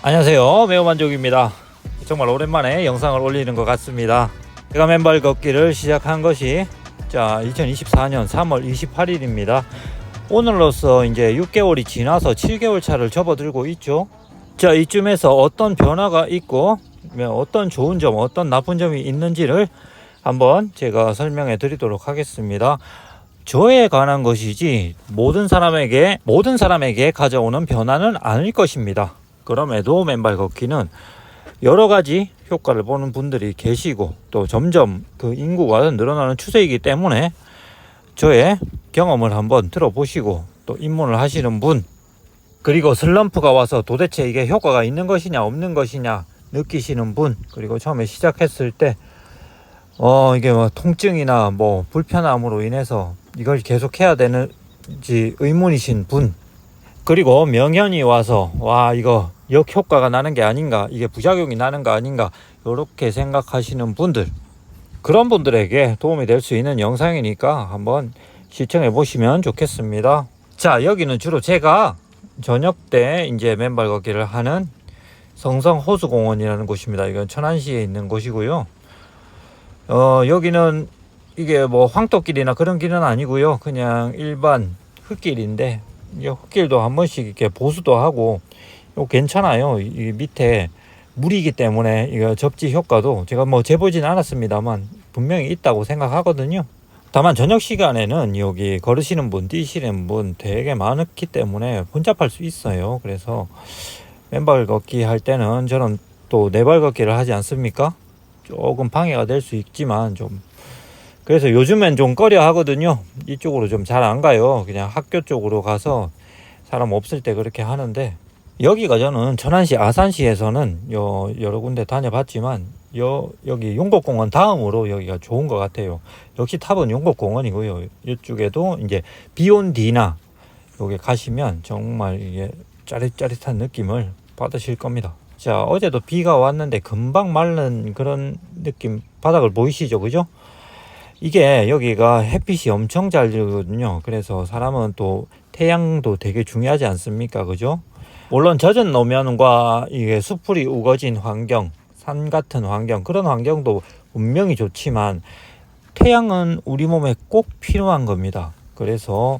안녕하세요, 매우만족입니다. 정말 오랜만에 영상을 올리는 것 같습니다. 제가 맨발 걷기를 시작한 것이 2024년 3월 28일입니다 오늘로써 이제 6개월이 지나서 7개월 차를 접어들고 있죠. 자, 이쯤에서 어떤 변화가 있고 어떤 좋은 점, 어떤 나쁜 점이 있는지를 한번 제가 설명해 드리도록 하겠습니다. 저에 관한 것이지 모든 사람에게 가져오는 변화는 아닐 것입니다. 그럼에도 맨발 걷기는 여러 가지 효과를 보는 분들이 계시고 또 점점 그 인구가 늘어나는 추세이기 때문에 저의 경험을 한번 들어보시고 또 입문을 하시는 분, 그리고 슬럼프가 와서 도대체 이게 효과가 있는 것이냐 없는 것이냐 느끼시는 분, 그리고 처음에 시작했을 때 이게 뭐 통증이나 뭐 불편함으로 인해서 이걸 계속 해야 되는지 의문이신 분, 그리고 명현이 와서 이거 역효과가 나는 게 아닌가, 이게 부작용이 나는 거 아닌가 이렇게 생각하시는 분들, 그런 분들에게 도움이 될 수 있는 영상이니까 한번 시청해 보시면 좋겠습니다. 자, 여기는 주로 제가 저녁 때 이제 맨발 걷기를 하는 성성호수공원이라는 곳입니다. 이건 천안시에 있는 곳이고요. 여기는 이게 뭐 황토길이나 그런 길은 아니고요. 그냥 일반 흙길인데, 이 흙길도 한 번씩 이렇게 보수도 하고 괜찮아요. 이 밑에 물이기 때문에 이거 접지 효과도 제가 뭐 재보진 않았습니다만 분명히 있다고 생각하거든요. 다만 저녁 시간에는 여기 걸으시는 분, 뛰시는 분 되게 많기 때문에 혼잡할 수 있어요. 그래서 맨발 걷기 할 때는 저는 또 네발 걷기를 하지 않습니까? 조금 방해가 될 수 있지만 그래서 요즘엔 좀 꺼려 하거든요. 이쪽으로 좀 잘 안 가요. 그냥 학교 쪽으로 가서 사람 없을 때 그렇게 하는데, 여기가 저는 천안시 아산시에서는 여러 군데 다녀봤지만 여기 용곡공원 다음으로 여기가 좋은 것 같아요. 역시 탑은 용곡공원이고요. 이쪽에도 이제 비온디나 여기 가시면 정말 이게 짜릿짜릿한 느낌을 받으실 겁니다. 자, 어제도 비가 왔는데 금방 마른 그런 느낌, 바닥을 보이시죠? 그죠? 이게 여기가 햇빛이 엄청 잘 들거든요. 그래서 사람은 또 태양도 되게 중요하지 않습니까? 그죠? 물론 젖은 노면과 이게 수풀이 우거진 환경, 산 같은 환경, 그런 환경도 분명히 좋지만 태양은 우리 몸에 꼭 필요한 겁니다. 그래서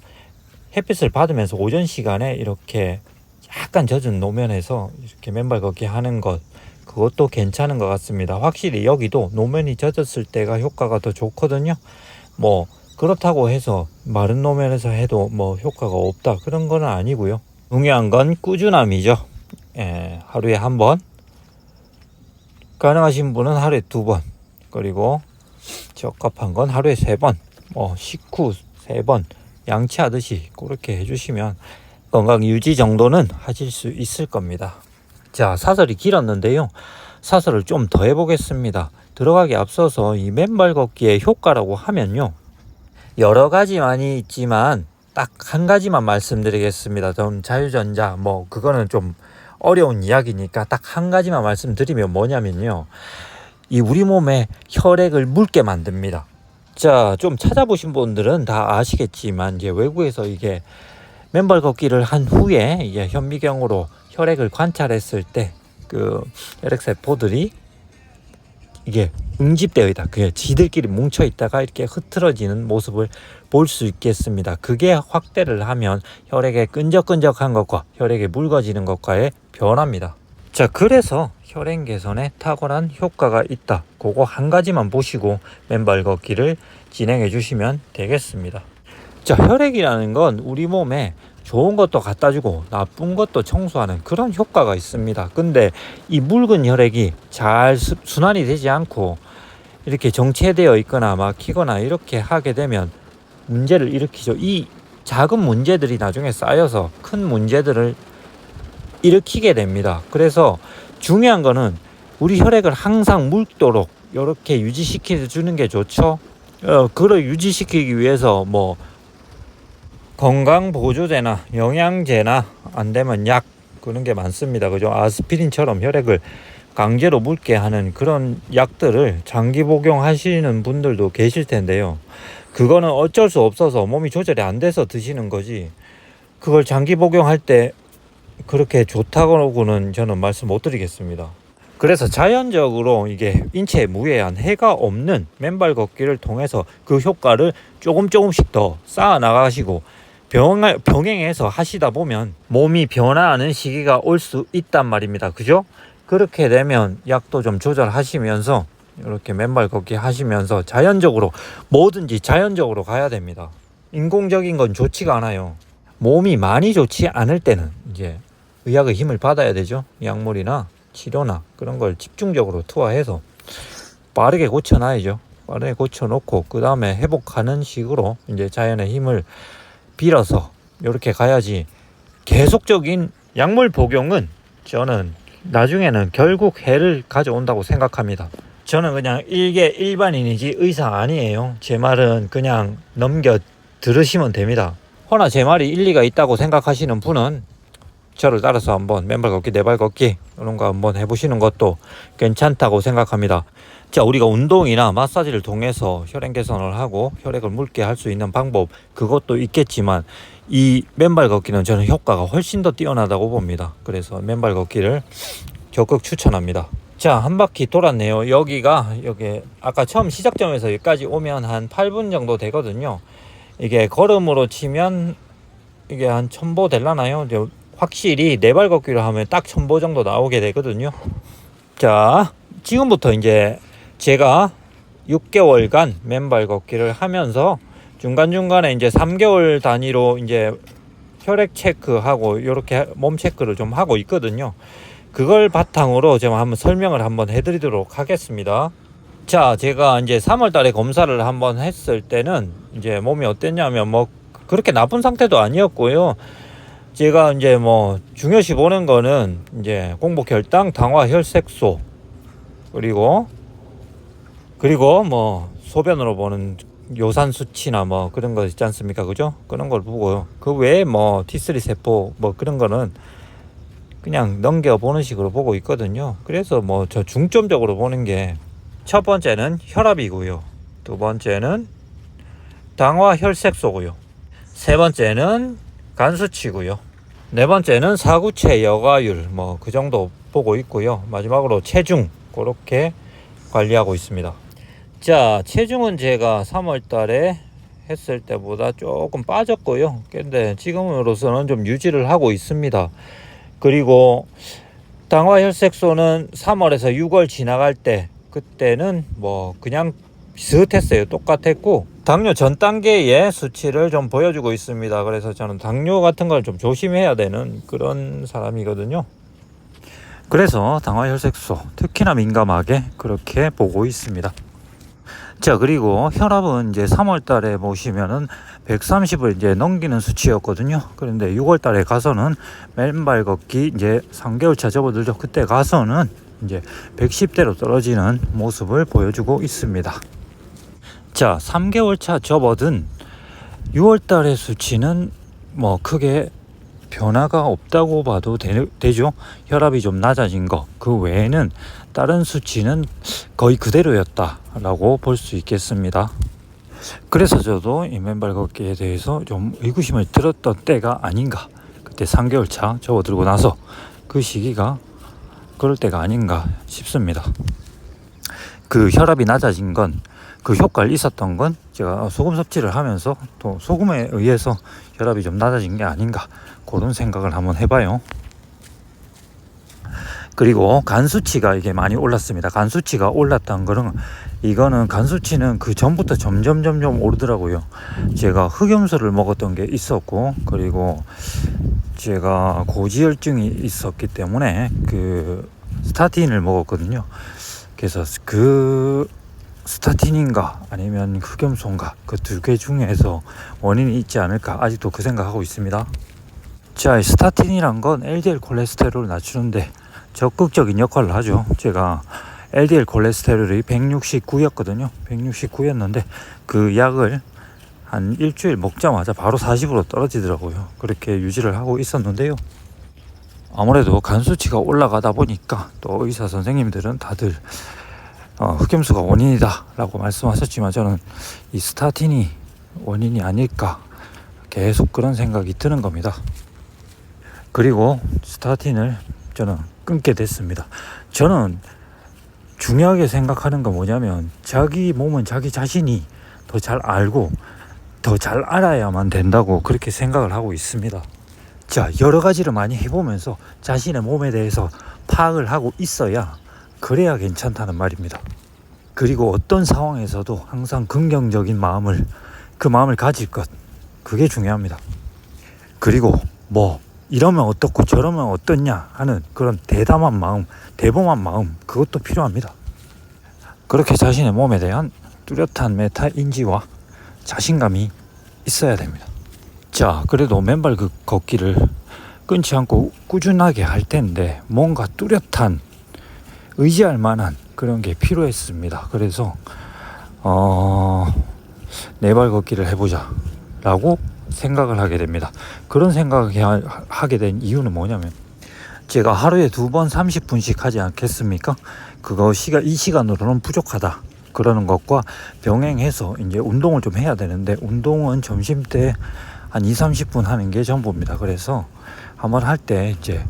햇빛을 받으면서 오전 시간에 이렇게 약간 젖은 노면에서 이렇게 맨발 걷기 하는 것, 그것도 괜찮은 것 같습니다. 확실히 여기도 노면이 젖었을 때가 효과가 더 좋거든요. 뭐 그렇다고 해서 마른 노면에서 해도 뭐 효과가 없다 그런 건 아니고요. 중요한 건 꾸준함이죠. 하루에 한 번, 가능하신 분은 하루에 2번, 그리고 적합한 건 하루에 3번, 식후 3번 양치하듯이 그렇게 해주시면 건강 유지 정도는 하실 수 있을 겁니다. 자, 사설이 길었는데요. 사설을 좀 더 해보겠습니다. 들어가기 앞서서 이 맨발 걷기의 효과라고 하면요, 여러 가지 많이 있지만 딱 한 가지만 말씀드리겠습니다. 좀 자유전자 그거는 좀 어려운 이야기니까 딱 한 가지만 말씀드리면 뭐냐면요, 이 우리 몸에 혈액을 묽게 만듭니다. 자, 좀 찾아보신 분들은 다 아시겠지만 이제 외국에서 이게 맨발 걷기를 한 후에 이게 현미경으로 혈액을 관찰했을 때 그 혈액세포들이 이게 응집되어 있다, 그게 지들끼리 뭉쳐 있다가 이렇게 흐트러지는 모습을 볼 수 있겠습니다. 그게 확대를 하면 혈액의 끈적끈적한 것과 혈액이 묽어지는 것과의 변화입니다. 자, 그래서 혈액 개선에 탁월한 효과가 있다, 그거 한 가지만 보시고 맨발 걷기를 진행해 주시면 되겠습니다. 자, 혈액이라는 건 우리 몸에 좋은 것도 갖다 주고 나쁜 것도 청소하는 그런 효과가 있습니다. 근데 이 묽은 혈액이 잘 순환이 되지 않고 이렇게 정체되어 있거나 막히거나 이렇게 하게 되면 문제를 일으키죠. 이 작은 문제들이 나중에 쌓여서 큰 문제들을 일으키게 됩니다. 그래서 중요한 거는 우리 혈액을 항상 묽도록 이렇게 유지시켜 주는 게 좋죠. 그걸 유지시키기 위해서 건강보조제나 영양제나 안 되면 약, 그런 게 많습니다. 그죠? 아스피린처럼 혈액을 강제로 묽게 하는 그런 약들을 장기 복용하시는 분들도 계실 텐데요. 그거는 어쩔 수 없어서 몸이 조절이 안 돼서 드시는 거지, 그걸 장기 복용할 때 그렇게 좋다고는 저는 말씀 못 드리겠습니다. 그래서 자연적으로 이게 인체에 무해한 해가 없는 맨발 걷기를 통해서 그 효과를 조금씩 더 쌓아 나가시고 병행해서 하시다 보면 몸이 변화하는 시기가 올 수 있단 말입니다. 그죠? 그렇게 되면 약도 좀 조절하시면서 이렇게 맨발 걷기 하시면서 자연적으로 뭐든지 자연적으로 가야 됩니다. 인공적인 건 좋지가 않아요. 몸이 많이 좋지 않을 때는 이제 의학의 힘을 받아야 되죠. 약물이나 치료나 그런 걸 집중적으로 투하해서 빠르게 고쳐놔야죠. 빠르게 고쳐놓고 그 다음에 회복하는 식으로 이제 자연의 힘을 빌어서 이렇게 가야지, 계속적인 약물 복용은 저는 나중에는 결국 해를 가져온다고 생각합니다. 저는 그냥 일반인이지 의사 아니에요. 제 말은 그냥 넘겨 들으시면 됩니다. 허나 제 말이 일리가 있다고 생각하시는 분은 저를 따라서 한번 맨발 걷기, 네발 걷기 이런 거 한번 해보시는 것도 괜찮다고 생각합니다. 자, 우리가 운동이나 마사지를 통해서 혈행 개선을 하고 혈액을 묽게 할 수 있는 방법, 그것도 있겠지만 이 맨발 걷기는 저는 효과가 훨씬 더 뛰어나다고 봅니다. 그래서 맨발 걷기를 적극 추천합니다. 자, 한 바퀴 돌았네요. 여기 아까 처음 시작점에서 여기까지 오면 한 8분 정도 되거든요. 이게 걸음으로 치면 이게 한 1000보 될라나요? 확실히 네발 걷기로 하면 딱 1000보 정도 나오게 되거든요. 자, 지금부터 이제 제가 6개월간 맨발 걷기를 하면서 중간중간에 이제 3개월 단위로 이제 혈액 체크하고 이렇게 몸 체크를 좀 하고 있거든요. 그걸 바탕으로 제가 한번 설명을 한번 해드리도록 하겠습니다. 자, 제가 이제 3월 달에 검사를 한번 했을 때는 이제 몸이 어땠냐면 뭐 그렇게 나쁜 상태도 아니었고요. 제가 이제 뭐 중요시 보는 거는 이제 공복 혈당, 당화 혈색소, 그리고 뭐 소변으로 보는 요산 수치나 뭐 그런 거 있지 않습니까? 그죠? 그런 걸 보고요. 그 외에 뭐 T3 세포 뭐 그런 거는 그냥 넘겨보는 식으로 보고 있거든요. 그래서 뭐 저 중점적으로 보는 게 첫 번째는 혈압이고요. 두 번째는 당화 혈색소고요. 세 번째는 간 수치고요. 네 번째는 사구체 여과율 뭐 그 정도 보고 있고요. 마지막으로 체중 그렇게 관리하고 있습니다. 자, 체중은 제가 3월 달에 했을 때보다 조금 빠졌고요. 근데 지금으로서는 좀 유지를 하고 있습니다. 그리고 당화 혈색소는 3월에서 6월 지나갈 때 그때는 뭐 그냥 비슷했어요. 똑같았고 당뇨 전 단계의 수치를 좀 보여주고 있습니다. 그래서 저는 당뇨 같은 걸 좀 조심해야 되는 그런 사람이거든요. 그래서 당화 혈색소 특히나 민감하게 그렇게 보고 있습니다. 자, 그리고 혈압은 이제 3월 달에 보시면은 130을 이제 넘기는 수치였거든요. 그런데 6월 달에 가서는 맨발 걷기 이제 3개월 차 접어들죠. 그때 가서는 이제 110대로 떨어지는 모습을 보여주고 있습니다. 자, 3개월 차 접어든 6월 달의 수치는 뭐 크게 변화가 없다고 봐도 되죠. 혈압이 좀 낮아진 거, 그 외에는 다른 수치는 거의 그대로였다라고 볼 수 있겠습니다. 그래서 저도 이 맨발 걷기에 대해서 좀 의구심을 들었던 때가 아닌가. 그때 3개월 차 접어들고 나서 그 시기가 그럴 때가 아닌가 싶습니다. 그 혈압이 낮아진 건, 그 효과를 있었던 건 제가 소금 섭취를 하면서 또 소금에 의해서 혈압이 좀 낮아진 게 아닌가, 그런 생각을 한번 해봐요. 그리고 간 수치가 이게 많이 올랐습니다. 간 수치가 올랐다는 거는, 이거는 간 수치는 그 전부터 점점 오르더라고요. 제가 흑염소를 먹었던 게 있었고, 그리고 제가 고지혈증이 있었기 때문에 그 스타틴을 먹었거든요. 그래서 그 스타틴인가 아니면 흑염소인가 그 두 개 중에서 원인이 있지 않을까, 아직도 그 생각하고 있습니다. 자, 스타틴이란 건 LDL 콜레스테롤을 낮추는데 적극적인 역할을 하죠. 제가 LDL 콜레스테롤이 169였거든요. 169였는데 그 약을 한 일주일 먹자마자 바로 40으로 떨어지더라고요. 그렇게 유지를 하고 있었는데요. 아무래도 간 수치가 올라가다 보니까 또 의사 선생님들은 다들 흑염소가 원인이다 라고 말씀하셨지만, 저는 이 스타틴이 원인이 아닐까 계속 그런 생각이 드는 겁니다. 그리고 스타틴을 저는 끊게 됐습니다. 저는 중요하게 생각하는 건 뭐냐면 자기 몸은 자기 자신이 더 잘 알고 더 잘 알아야만 된다고 그렇게 생각을 하고 있습니다. 자, 여러 가지를 많이 해보면서 자신의 몸에 대해서 파악을 하고 있어야 그래야 괜찮다는 말입니다. 그리고 어떤 상황에서도 항상 긍정적인 그 마음을 가질 것, 그게 중요합니다. 그리고 뭐 이러면 어떻고 저러면 어떻냐 하는 그런 대담한 마음, 대범한 마음, 그것도 필요합니다. 그렇게 자신의 몸에 대한 뚜렷한 메타 인지와 자신감이 있어야 됩니다. 자, 그래도 맨발 걷기를 끊지 않고 꾸준하게 할 텐데 뭔가 뚜렷한 의지할 만한 그런 게 필요했습니다. 그래서 네발 걷기를 해보자 라고 생각을 하게 됩니다. 그런 생각을 하게 된 이유는 뭐냐면 제가 하루에 2번 30분씩 하지 않겠습니까? 이 시간으로는 부족하다 그러는 것과 병행해서 이제 운동을 좀 해야 되는데 운동은 점심때 한 2-30분 하는 게 전부입니다. 그래서 한번 할 때 이제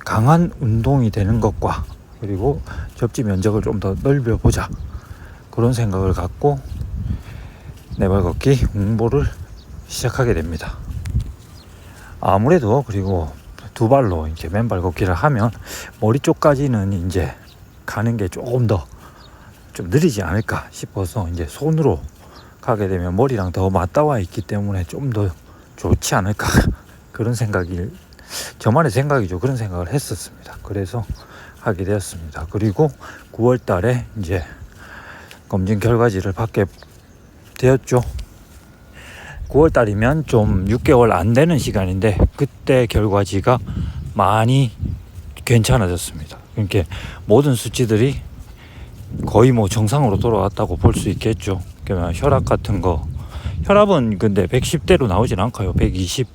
강한 운동이 되는 것과 그리고 접지 면적을 좀 더 넓혀보자 그런 생각을 갖고 네발 걷기 공부를 시작하게 됩니다. 아무래도 그리고 두 발로 이제 맨발 걷기를 하면 머리 쪽까지는 이제 가는 게 조금 더 좀 느리지 않을까 싶어서 이제 손으로 가게 되면 머리랑 더 맞닿아 있기 때문에 좀 더 좋지 않을까 그런 생각이 저만의 생각이죠. 그런 생각을 했었습니다. 그래서 하게 되었습니다. 그리고 9월 달에 이제 검진 결과지를 받게 되었죠. 9월 달이면 좀 6개월 안 되는 시간인데 그때 결과지가 많이 괜찮아졌습니다. 그러니까 모든 수치들이 거의 뭐 정상으로 돌아왔다고 볼 수 있겠죠. 그러면 혈압 같은 거, 혈압은 근데 110대로 나오진 않고요. 120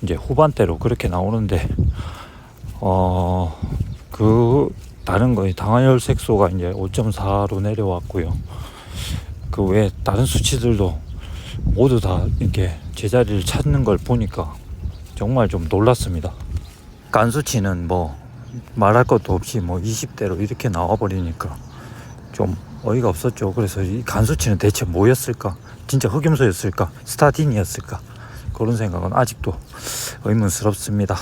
이제 후반대로 그렇게 나오는데 그 다른 거 당화혈색소가 이제 5.4로 내려왔고요. 그 외에 다른 수치들도 모두 다 이렇게 제자리를 찾는 걸 보니까 정말 좀 놀랐습니다. 간 수치는 뭐 말할 것도 없이 뭐 20대로 이렇게 나와 버리니까 좀 어이가 없었죠. 그래서 이 간 수치는 대체 뭐였을까? 진짜 흑염소였을까? 스타틴이었을까? 그런 생각은 아직도 의문스럽습니다.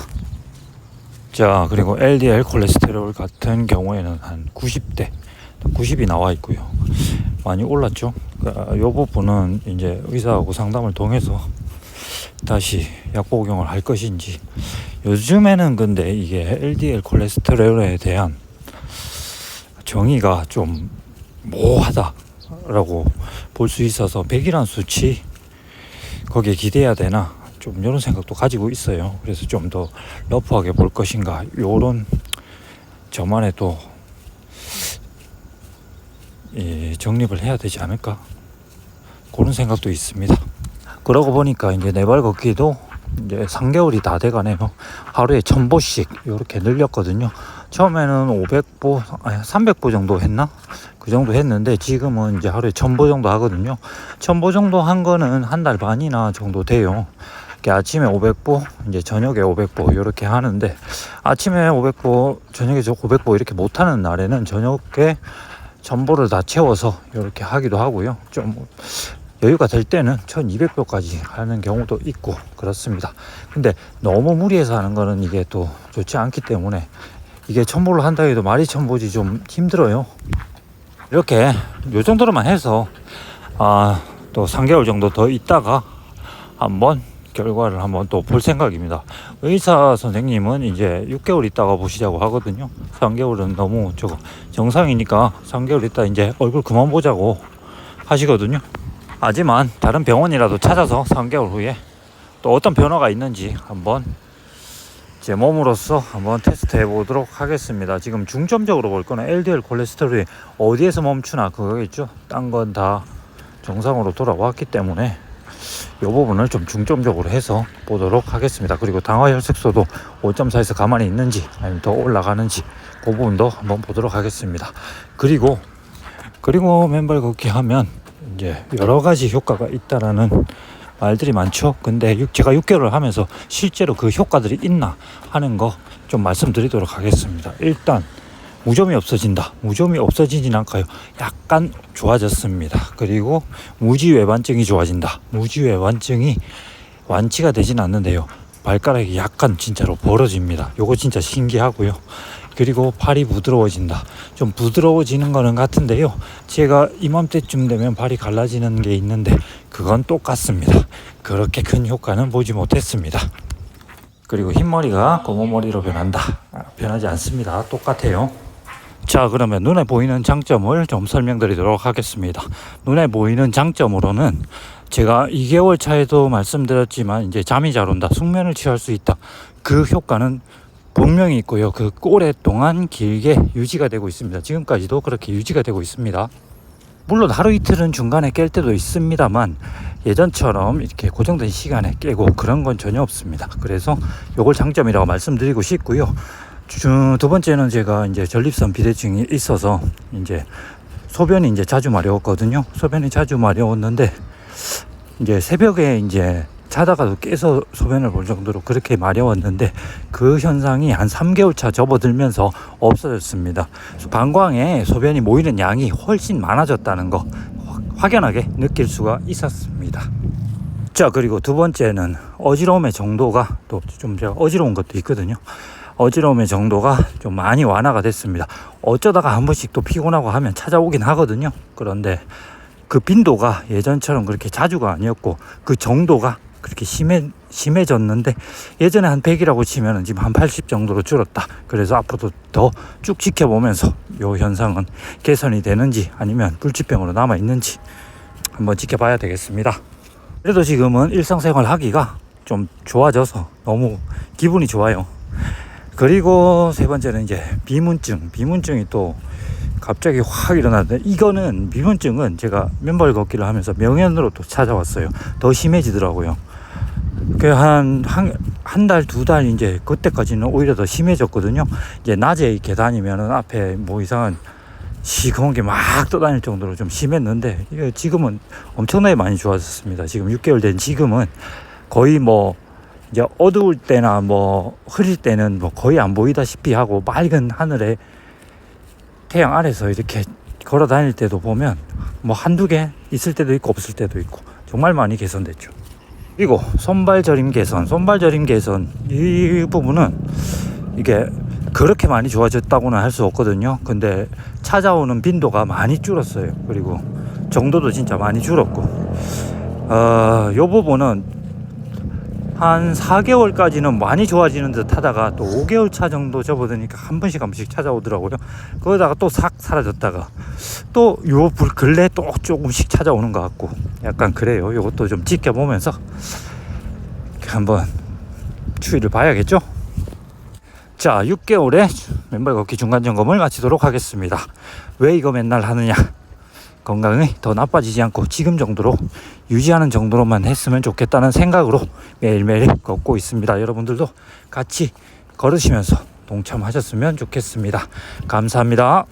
자, 그리고 LDL 콜레스테롤 같은 경우에는 한 90대, 90이 나와 있고요. 많이 올랐죠. 이 부분은 이제 의사하고 상담을 통해서 다시 약 복용을 할 것인지. 요즘에는 근데 이게 LDL 콜레스테롤에 대한 정의가 좀 모호하다라고 볼 수 있어서 100이란 수치 거기에 기대해야 되나 좀 이런 생각도 가지고 있어요. 그래서 좀 더 러프하게 볼 것인가 요런 저만의 또 정립을 해야 되지 않을까 그런 생각도 있습니다. 그러고 보니까 이제 네발 걷기도 이제 3개월이 다 돼가네요. 하루에 1000보씩 이렇게 늘렸거든요. 처음에는 500보, 300보 정도 했나? 그 정도 했는데 지금은 이제 하루에 1000보 정도 하거든요. 1000보 정도 한 거는 한 달 반이나 정도 돼요. 아침에 500보, 이제 저녁에 500보 이렇게 하는데 아침에 500보, 저녁에 500보 이렇게 못하는 날에는 저녁에 1000보를 다 채워서 이렇게 하기도 하고요. 좀 여유가 될 때는 1200보까지 하는 경우도 있고 그렇습니다. 근데 너무 무리해서 하는 거는 이게 또 좋지 않기 때문에 이게 1000보를 한다 해도 말이 1000보지 좀 힘들어요. 이렇게 요 정도로만 해서 또 3개월 정도 더 있다가 한번 결과를 한번 또 볼 생각입니다. 의사 선생님은 이제 6개월 있다가 보시자고 하거든요. 3개월은 너무 정상이니까 3개월 있다 이제 얼굴 그만 보자고 하시거든요. 하지만 다른 병원이라도 찾아서 3개월 후에 또 어떤 변화가 있는지 한번 제 몸으로서 한번 테스트 해보도록 하겠습니다. 지금 중점적으로 볼 거는 LDL 콜레스테롤이 어디에서 멈추나 그거겠죠. 딴 건 다 정상으로 돌아왔기 때문에 이 부분을 좀 중점적으로 해서 보도록 하겠습니다. 그리고 당화혈색소도 5.4에서 가만히 있는지 아니면 더 올라가는지 그 부분도 한번 보도록 하겠습니다. 그리고 맨발 걷기 하면 이제 여러 가지 효과가 있다라는 말들이 많죠. 근데 제가 6개월을 하면서 실제로 그 효과들이 있나 하는 거 좀 말씀드리도록 하겠습니다. 일단 무좀이 없어진다. 무좀이 없어지진 않고요. 약간 좋아졌습니다. 그리고 무지외반증이 좋아진다. 무지외반증이 완치가 되진 않는데요. 발가락이 약간 진짜로 벌어집니다. 요거 진짜 신기하고요. 그리고 팔이 부드러워진다. 좀 부드러워지는 거는 같은데요. 제가 이맘때쯤 되면 발이 갈라지는 게 있는데 그건 똑같습니다. 그렇게 큰 효과는 보지 못했습니다. 그리고 흰머리가 검은머리로 변한다. 변하지 않습니다. 똑같아요. 자, 그러면 눈에 보이는 장점을 좀 설명드리도록 하겠습니다. 눈에 보이는 장점으로는 제가 2개월 차에도 말씀드렸지만 이제 잠이 잘 온다. 숙면을 취할 수 있다. 그 효과는 분명히 있고요. 그 오랫동안 길게 유지가 되고 있습니다. 지금까지도 그렇게 유지가 되고 있습니다. 물론 하루 이틀은 중간에 깰 때도 있습니다만 예전처럼 이렇게 고정된 시간에 깨고 그런 건 전혀 없습니다. 그래서 요걸 장점이라고 말씀드리고 싶고요. 두 번째는 제가 이제 전립선 비대증이 있어서 이제 소변이 이제 자주 마려웠거든요. 소변이 자주 마려웠는데 이제 새벽에 이제 자다가도 깨서 소변을 볼 정도로 그렇게 마려웠는데 그 현상이 한 3개월 차 접어들면서 없어졌습니다. 방광에 소변이 모이는 양이 훨씬 많아졌다는 거 확연하게 느낄 수가 있었습니다. 자, 그리고 두 번째는 어지러움의 정도가 또 좀 제가 어지러운 것도 있거든요. 어지러움의 정도가 좀 많이 완화가 됐습니다. 어쩌다가 한 번씩 또 피곤하고 하면 찾아오긴 하거든요. 그런데 그 빈도가 예전처럼 그렇게 자주가 아니었고 그 정도가 그렇게 심해졌는데 예전에 한 100이라고 치면 지금 한 80 정도로 줄었다. 그래서 앞으로도 더 쭉 지켜보면서 이 현상은 개선이 되는지 아니면 불치병으로 남아있는지 한번 지켜봐야 되겠습니다. 그래도 지금은 일상생활 하기가 좀 좋아져서 너무 기분이 좋아요. 그리고 세 번째는 이제 비문증이 또 갑자기 확 일어나는데 이거는 비문증은 제가 맨발 걷기를 하면서 명현으로 또 찾아왔어요. 더 심해지더라고요. 그 한 달, 2달 이제 그때까지는 오히려 더 심해졌거든요. 이제 낮에 이렇게 다니면은 앞에 뭐 이상한 시커먼 게 막 떠다닐 정도로 좀 심했는데 지금은 엄청나게 많이 좋아졌습니다. 지금 6개월 된 지금은 거의 뭐 이제 어두울 때나 뭐 흐릴 때는 뭐 거의 안 보이다시피 하고 맑은 하늘에 태양 아래서 이렇게 걸어 다닐 때도 보면 뭐 한두 개 있을 때도 있고 없을 때도 있고 정말 많이 개선됐죠. 그리고 손발 저림 개선 이 부분은 이게 그렇게 많이 좋아졌다고는 할 수 없거든요. 근데 찾아오는 빈도가 많이 줄었어요. 그리고 정도도 진짜 많이 줄었고 이 부분은 한 4개월까지는 많이 좋아지는 듯 하다가 또 5개월 차 정도 접어드니까 한 번씩 찾아오더라고요. 그러다가 또 싹 사라졌다가 또 요 근래 또 조금씩 찾아오는 것 같고 약간 그래요. 요것도 좀 지켜보면서 한번 추이를 봐야겠죠. 자, 6개월의 맨발 걷기 중간 점검을 마치도록 하겠습니다. 왜 이거 맨날 하느냐? 건강이 더 나빠지지 않고 지금 정도로 유지하는 정도로만 했으면 좋겠다는 생각으로 매일매일 걷고 있습니다. 여러분들도 같이 걸으시면서 동참하셨으면 좋겠습니다. 감사합니다.